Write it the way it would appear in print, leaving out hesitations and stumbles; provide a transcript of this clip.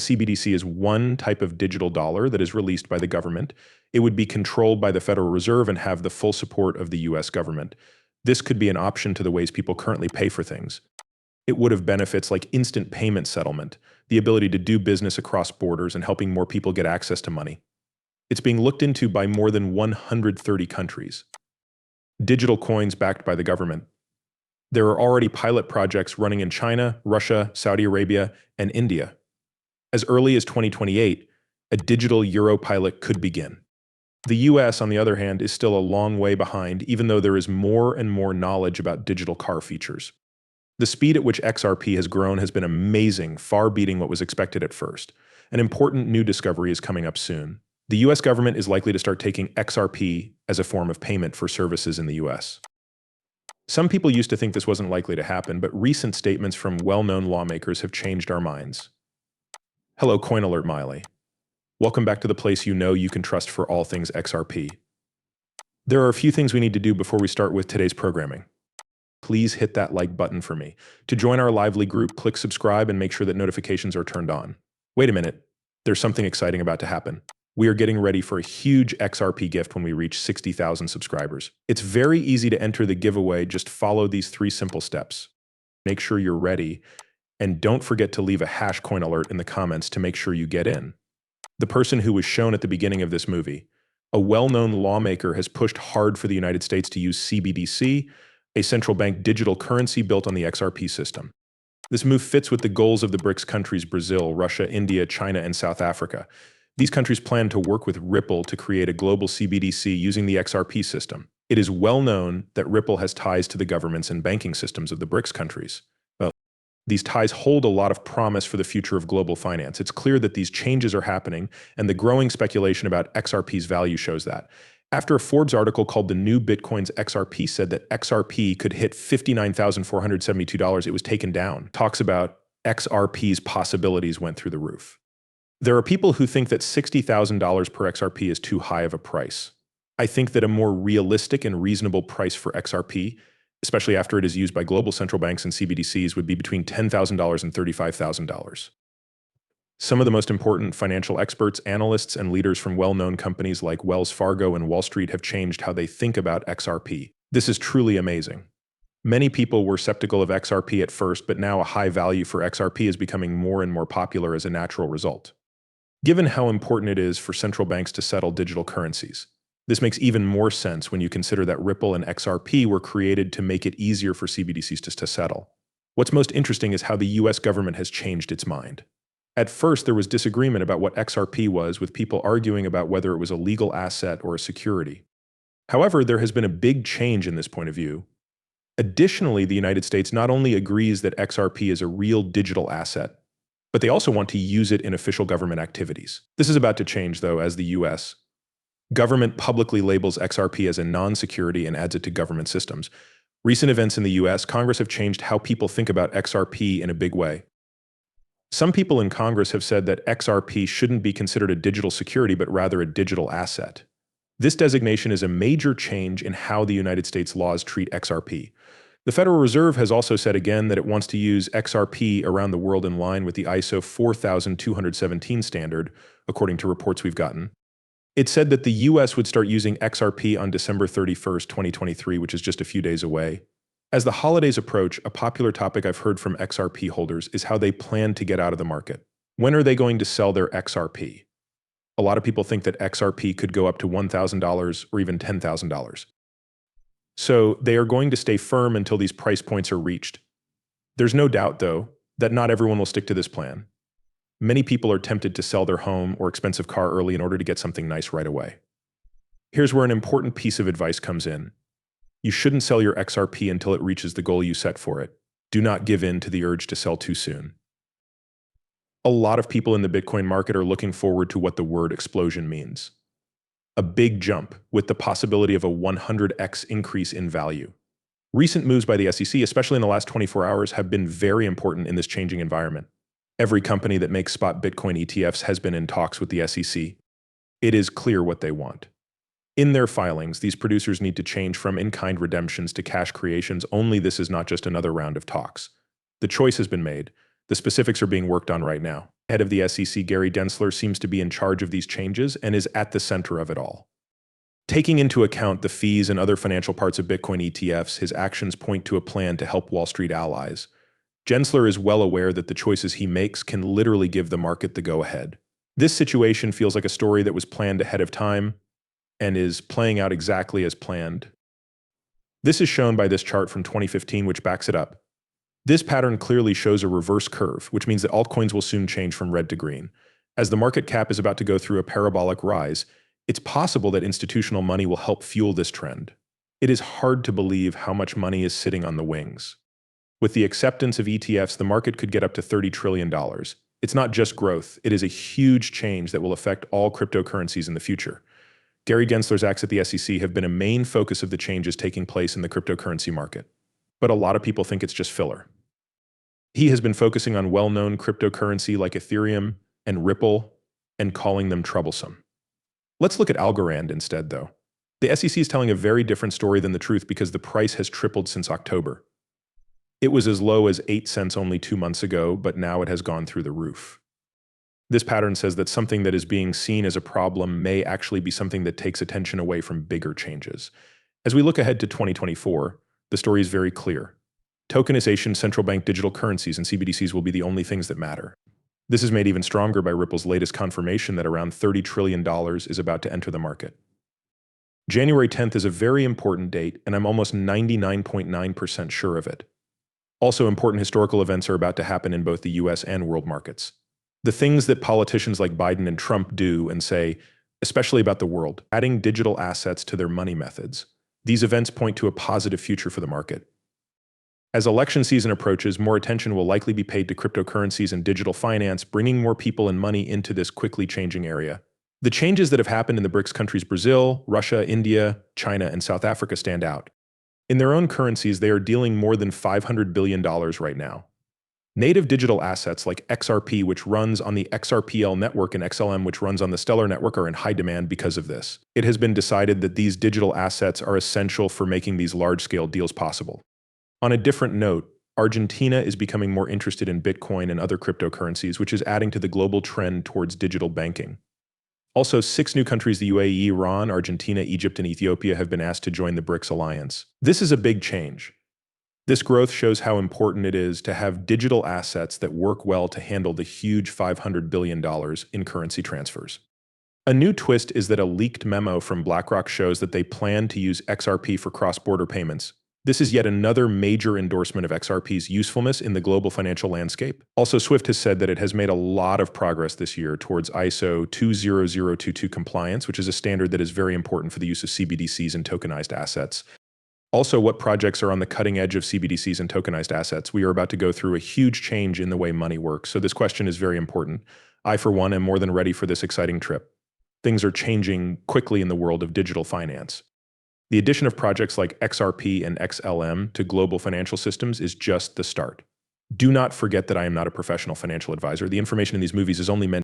CBDC is one type of digital dollar that is released by the government. It would be controlled by the Federal Reserve and have the full support of the US government. This could be an option to the ways people currently pay for things. It would have benefits like instant payment settlement, the ability to do business across borders, and helping more people get access to money. It's being looked into by more than 130 countries. Digital coins backed by the government. There are already pilot projects running in China, Russia, Saudi Arabia, and India. As early as 2028, a digital euro pilot could begin. The US, on the other hand, is still a long way behind, even though there is more and more knowledge about digital car features. The speed at which XRP has grown has been amazing, far beating what was expected at first. An important new discovery is coming up soon. The US government is likely to start taking XRP as a form of payment for services in the US. Some people used to think this wasn't likely to happen, but recent statements from well-known lawmakers have changed our minds. Hello, Coin Alert Miley. Welcome back to the place you know you can trust for all things XRP. There are a few things we need to do before we start with today's programming. Please hit that like button for me. To join our lively group, click subscribe and make sure that notifications are turned on. Wait a minute, there's something exciting about to happen. We are getting ready for a huge XRP gift when we reach 60,000 subscribers. It's very easy to enter the giveaway, just follow these 3 simple steps. Make sure you're ready, and don't forget to leave a hash coin alert in the comments to make sure you get in. The person who was shown at the beginning of this movie, a well-known lawmaker, has pushed hard for the United States to use CBDC, a central bank digital currency built on the XRP system. This move fits with the goals of the BRICS countries Brazil, Russia, India, China, and South Africa. These countries plan to work with Ripple to create a global CBDC using the XRP system. It is well known that Ripple has ties to the governments and banking systems of the BRICS countries. These ties hold a lot of promise for the future of global finance. It's clear that these changes are happening, and the growing speculation about XRP's value shows that. After a Forbes article called "The New Bitcoin's XRP" said that XRP could hit $59,472, it was taken down. Talks about XRP's possibilities went through the roof. There are people who think that $60,000 per XRP is too high of a price. I think that a more realistic and reasonable price for XRP, especially after it is used by global central banks and CBDCs, would be between $10,000 and $35,000. Some of the most important financial experts, analysts, and leaders from well-known companies like Wells Fargo and Wall Street have changed how they think about XRP. This is truly amazing. Many people were skeptical of XRP at first, but now a high value for XRP is becoming more and more popular as a natural result. Given how important it is for central banks to settle digital currencies, this makes even more sense when you consider that Ripple and XRP were created to make it easier for CBDCs to settle. What's most interesting is how the US government has changed its mind. At first, there was disagreement about what XRP was, with people arguing about whether it was a legal asset or a security. However, there has been a big change in this point of view. Additionally, the United States not only agrees that XRP is a real digital asset, but they also want to use it in official government activities. This is about to change, though, as the US government publicly labels XRP as a non-security and adds it to government systems. Recent events in the US, Congress have changed how people think about XRP in a big way. Some people in Congress have said that XRP shouldn't be considered a digital security, but rather a digital asset. This designation is a major change in how the United States laws treat XRP. The Federal Reserve has also said again that it wants to use XRP around the world in line with the ISO 4217 standard, according to reports we've gotten. It said that the US would start using XRP on December 31st, 2023, which is just a few days away. As the holidays approach, a popular topic I've heard from XRP holders is how they plan to get out of the market. When are they going to sell their XRP? A lot of people think that XRP could go up to $1,000 or even $10,000. So they are going to stay firm until these price points are reached. There's no doubt, though, that not everyone will stick to this plan. Many people are tempted to sell their home or expensive car early in order to get something nice right away. Here's where an important piece of advice comes in. You shouldn't sell your XRP until it reaches the goal you set for it. Do not give in to the urge to sell too soon. A lot of people in the Bitcoin market are looking forward to what the word explosion means. A big jump with the possibility of a 100x increase in value. Recent moves by the SEC, especially in the last 24 hours, have been very important in this changing environment. Every company that makes spot Bitcoin ETFs has been in talks with the SEC. It is clear what they want. In their filings, these producers need to change from in-kind redemptions to cash creations. Only this is not just another round of talks. The choice has been made. The specifics are being worked on right now. Head of the SEC, Gary Gensler, seems to be in charge of these changes and is at the center of it all. Taking into account the fees and other financial parts of Bitcoin ETFs, his actions point to a plan to help Wall Street allies. Gensler is well aware that the choices he makes can literally give the market the go-ahead. This situation feels like a story that was planned ahead of time and is playing out exactly as planned. This is shown by this chart from 2015, which backs it up. This pattern clearly shows a reverse curve, which means that altcoins will soon change from red to green. As the market cap is about to go through a parabolic rise, it's possible that institutional money will help fuel this trend. It is hard to believe how much money is sitting on the wings. With the acceptance of ETFs, the market could get up to $30 trillion. It's not just growth, it is a huge change that will affect all cryptocurrencies in the future. Gary Gensler's acts at the SEC have been a main focus of the changes taking place in the cryptocurrency market. But a lot of people think it's just filler. He has been focusing on well-known cryptocurrency like Ethereum and Ripple and calling them troublesome. Let's look at Algorand instead, though. The SEC is telling a very different story than the truth because the price has tripled since October. It was as low as 8 cents only 2 months ago, but now it has gone through the roof. This pattern says that something that is being seen as a problem may actually be something that takes attention away from bigger changes. As we look ahead to 2024, the story is very clear. Tokenization, central bank digital currencies, and CBDCs will be the only things that matter. This is made even stronger by Ripple's latest confirmation that around $30 trillion is about to enter the market. January 10th is a very important date, and I'm almost 99.9% sure of it. Also, important historical events are about to happen in both the US and world markets. The things that politicians like Biden and Trump do and say, especially about the world, adding digital assets to their money methods. These events point to a positive future for the market. As election season approaches, more attention will likely be paid to cryptocurrencies and digital finance, bringing more people and money into this quickly changing area. The changes that have happened in the BRICS countries Brazil, Russia, India, China, and South Africa stand out. In their own currencies, they are dealing more than $500 billion right now. Native digital assets like XRP, which runs on the XRPL network, and XLM, which runs on the Stellar network, are in high demand because of this. It has been decided that these digital assets are essential for making these large-scale deals possible. On a different note, Argentina is becoming more interested in Bitcoin and other cryptocurrencies, which is adding to the global trend towards digital banking. Also, 6 new countries, the UAE, Iran, Argentina, Egypt, and Ethiopia, have been asked to join the BRICS alliance. This is a big change. This growth shows how important it is to have digital assets that work well to handle the huge $500 billion in currency transfers. A new twist is that a leaked memo from BlackRock shows that they plan to use XRP for cross-border payments. This is yet another major endorsement of XRP's usefulness in the global financial landscape. Also, SWIFT has said that it has made a lot of progress this year towards ISO 20022 compliance, which is a standard that is very important for the use of CBDCs and tokenized assets. Also, what projects are on the cutting edge of CBDCs and tokenized assets? We are about to go through a huge change in the way money works, so this question is very important. I, for one, am more than ready for this exciting trip. Things are changing quickly in the world of digital finance. The addition of projects like XRP and XLM to global financial systems is just the start. Do not forget that I am not a professional financial advisor. The information in these movies is only meant